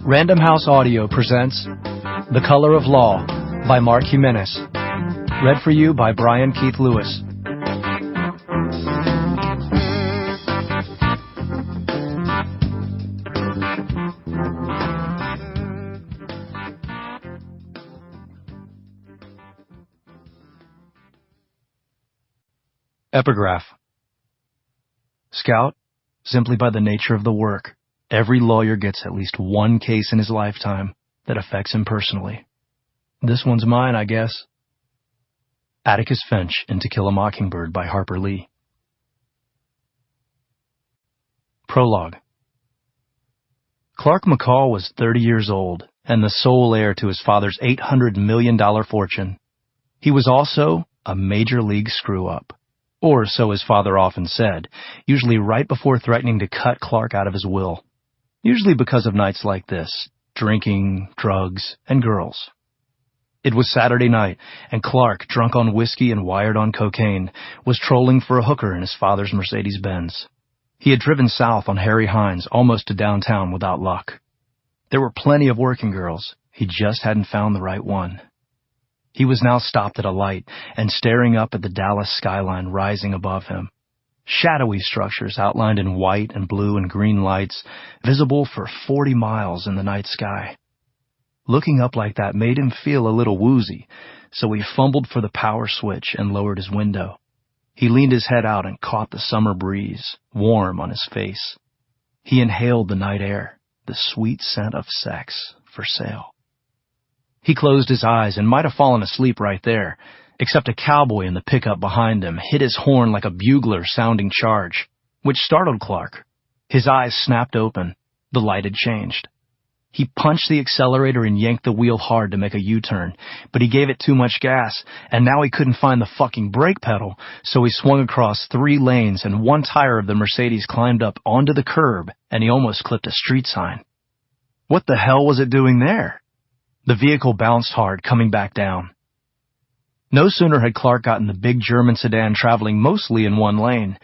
Random House Audio presents The Color of Law by Mark Gimenez. Read for you by Brian Keith Lewis. Epigraph. Scout, simply by the nature of the work, every lawyer gets at least one case in his lifetime that affects him personally. This one's mine, I guess. Atticus Finch in To Kill a Mockingbird by Harper Lee. Prologue. Clark McCall was 30 years old and the sole heir to his father's $800 million fortune. He was also a major league screw-up, or so his father often said, usually right before threatening to cut Clark out of his will. Usually because of nights like this, drinking, drugs, and girls. It was Saturday night, and Clark, drunk on whiskey and wired on cocaine, was trolling for a hooker in his father's Mercedes-Benz. He had driven south on Harry Hines almost to downtown without luck. There were plenty of working girls. He just hadn't found the right one. He was now stopped at a light and staring up at the Dallas skyline rising above him. Shadowy structures outlined in white and blue and green lights, visible for 40 miles in the night sky. Looking up like that made him feel a little woozy, so he fumbled for the power switch and lowered his window. He leaned his head out and caught the summer breeze, warm on his face. He inhaled the night air, the sweet scent of sex for sale. He closed his eyes and might have fallen asleep right there, except a cowboy in the pickup behind him hit his horn like a bugler sounding charge, which startled Clark. His eyes snapped open. The light had changed. He punched the accelerator and yanked the wheel hard to make a U-turn, but he gave it too much gas, and now he couldn't find the fucking brake pedal, so he swung across 3 lanes and one tire of the Mercedes climbed up onto the curb, and he almost clipped a street sign. What the hell was it doing there? The vehicle bounced hard, coming back down. No sooner had Clark gotten the big German sedan traveling mostly in one lane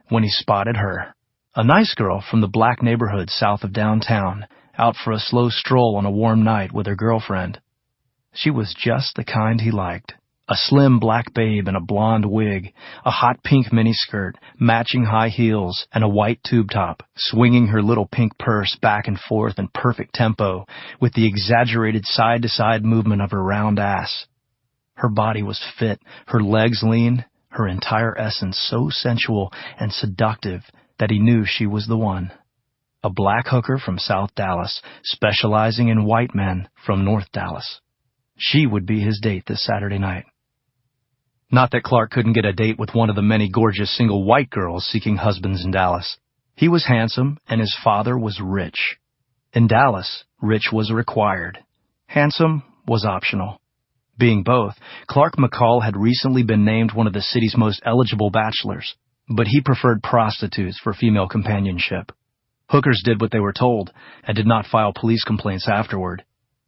when he spotted her, a nice girl from the black neighborhood south of downtown, out for a slow stroll on a warm night with her girlfriend. She was just the kind he liked, a slim black babe in a blonde wig, a hot pink miniskirt, matching high heels, and a white tube top, swinging her little pink purse back and forth in perfect tempo with the exaggerated side-to-side movement of her round ass. Her body was fit, her legs lean, her entire essence so sensual and seductive that he knew she was the one. A black hooker from South Dallas, specializing in white men from North Dallas. She would be his date this Saturday night. Not that Clark couldn't get a date with one of the many gorgeous single white girls seeking husbands in Dallas. He was handsome, and his father was rich. In Dallas, rich was required. Handsome was optional. Being both, Clark McCall had recently been named one of the city's most eligible bachelors, but he preferred prostitutes for female companionship. Hookers did what they were told and did not file police complaints afterward,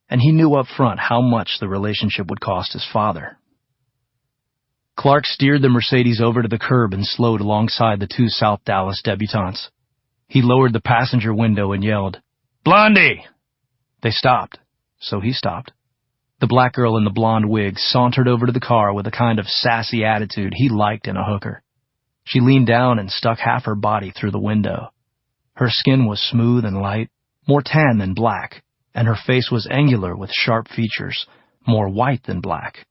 and he knew up front how much the relationship would cost his father. Clark steered the Mercedes over to the curb and slowed alongside the 2 South Dallas debutantes. He lowered the passenger window and yelled, "Blondie!" They stopped, so he stopped. The black girl in the blonde wig sauntered over to the car with a kind of sassy attitude he liked in a hooker. She leaned down and stuck half her body through the window. Her skin was smooth and light, more tan than black, and her face was angular with sharp features, more white than black.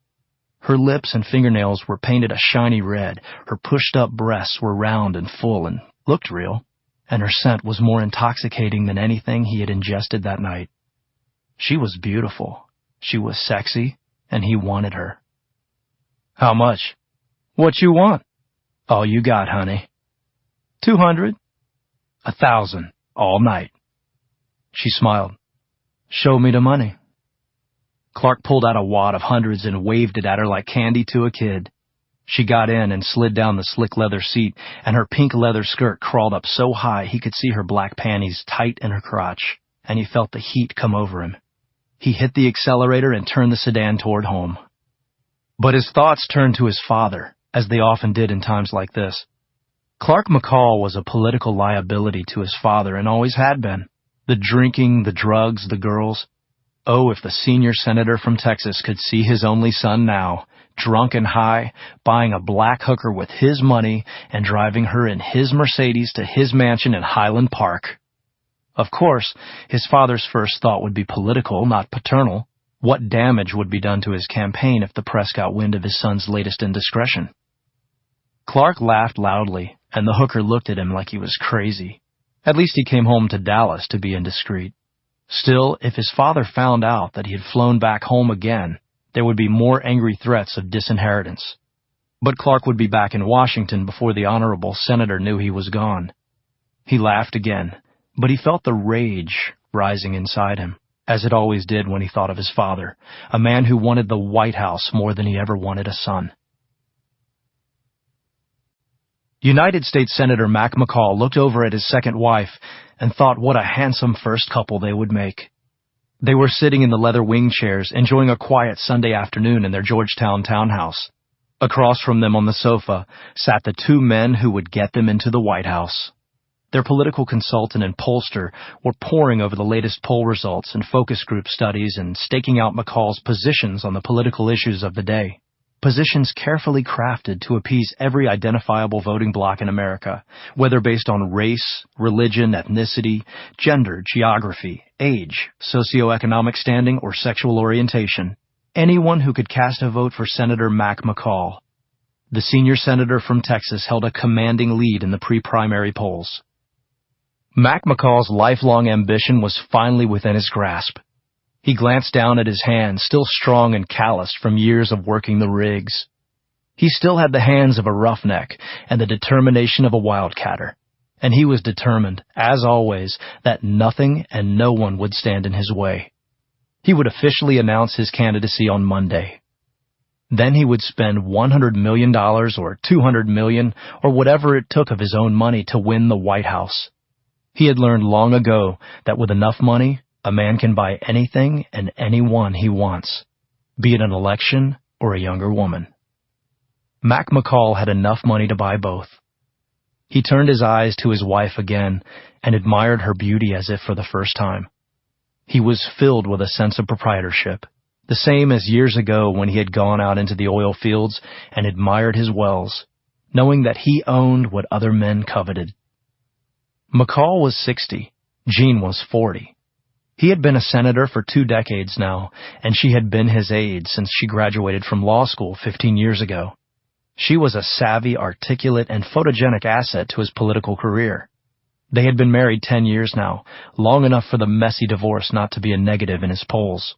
Her lips and fingernails were painted a shiny red, her pushed-up breasts were round and full and looked real, and her scent was more intoxicating than anything he had ingested that night. She was beautiful. She was sexy, and he wanted her. "How much?" "What you want?" "All you got, honey." "200. 1,000, all night." She smiled. "Show me the money." Clark pulled out a wad of hundreds and waved it at her like candy to a kid. She got in and slid down the slick leather seat, and her pink leather skirt crawled up so high he could see her black panties tight in her crotch, and he felt the heat come over him. He hit the accelerator and turned the sedan toward home. But his thoughts turned to his father, as they often did in times like this. Clark McCall was a political liability to his father and always had been. The drinking, the drugs, the girls. Oh, if the senior senator from Texas could see his only son now, drunk and high, buying a black hooker with his money and driving her in his Mercedes to his mansion in Highland Park. Of course, his father's first thought would be political, not paternal. What damage would be done to his campaign if the press got wind of his son's latest indiscretion? Clark laughed loudly, and the hooker looked at him like he was crazy. At least he came home to Dallas to be indiscreet. Still, if his father found out that he had flown back home again, there would be more angry threats of disinheritance. But Clark would be back in Washington before the honorable senator knew he was gone. He laughed again, but he felt the rage rising inside him, as it always did when he thought of his father, a man who wanted the White House more than he ever wanted a son. United States Senator Mac McCall looked over at his second wife and thought what a handsome first couple they would make. They were sitting in the leather wing chairs, enjoying a quiet Sunday afternoon in their Georgetown townhouse. Across from them on the sofa sat the two men who would get them into the White House. Their political consultant and pollster were poring over the latest poll results and focus group studies and staking out McCall's positions on the political issues of the day. Positions carefully crafted to appease every identifiable voting bloc in America, whether based on race, religion, ethnicity, gender, geography, age, socioeconomic standing, or sexual orientation. Anyone who could cast a vote for Senator Mac McCall. The senior senator from Texas held a commanding lead in the pre-primary polls. Mac McCall's lifelong ambition was finally within his grasp. He glanced down at his hands, still strong and calloused from years of working the rigs. He still had the hands of a roughneck and the determination of a wildcatter, and he was determined, as always, that nothing and no one would stand in his way. He would officially announce his candidacy on Monday. Then he would spend $100 million or $200 million or whatever it took of his own money to win the White House. He had learned long ago that with enough money, a man can buy anything and anyone he wants, be it an election or a younger woman. Mac McCall had enough money to buy both. He turned his eyes to his wife again and admired her beauty as if for the first time. He was filled with a sense of proprietorship, the same as years ago when he had gone out into the oil fields and admired his wells, knowing that he owned what other men coveted. McCall was 60. Jean was 40. He had been a senator for 2 decades now, and she had been his aide since she graduated from law school 15 years ago. She was a savvy, articulate, and photogenic asset to his political career. They had been married 10 years now, long enough for the messy divorce not to be a negative in his polls.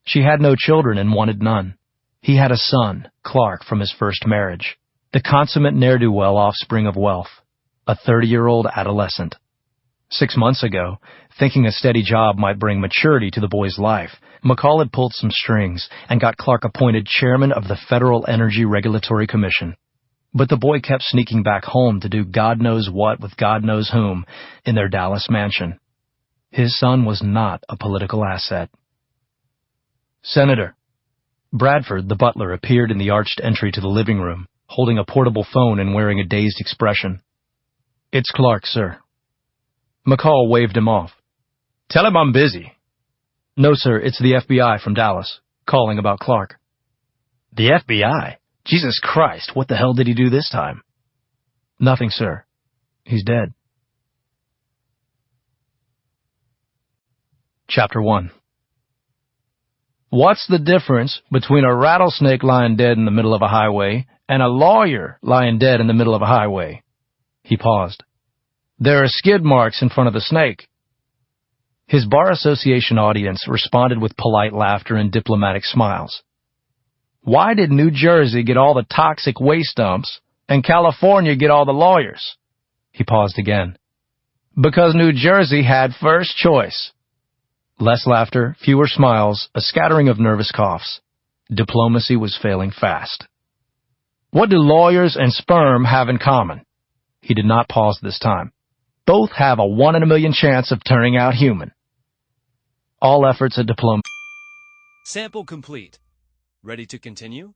She had no children and wanted none. He had a son, Clark, from his first marriage, the consummate ne'er-do-well offspring of wealth, a 30-year-old adolescent. 6 months ago, thinking a steady job might bring maturity to the boy's life, McCall had pulled some strings and got Clark appointed chairman of the Federal Energy Regulatory Commission. But the boy kept sneaking back home to do God knows what with God knows whom in their Dallas mansion. His son was not a political asset. Senator. Bradford, the butler, appeared in the arched entry to the living room, holding a portable phone and wearing a dazed expression. It's Clark, sir. McCall waved him off. Tell him I'm busy. No, sir, it's the FBI from Dallas, calling about Clark. The FBI? Jesus Christ, what the hell did he do this time? Nothing, sir. He's dead. Chapter 1. What's the difference between a rattlesnake lying dead in the middle of a highway and a lawyer lying dead in the middle of a highway? He paused. There are skid marks in front of the snake. His bar association audience responded with polite laughter and diplomatic smiles. Why did New Jersey get all the toxic waste dumps and California get all the lawyers? He paused again. Because New Jersey had first choice. Less laughter, fewer smiles, a scattering of nervous coughs. Diplomacy was failing fast. What do lawyers and sperm have in common? He did not pause this time. Both have a 1 in a million chance of turning out human. All efforts at diplomacy. Sample complete. Ready to continue?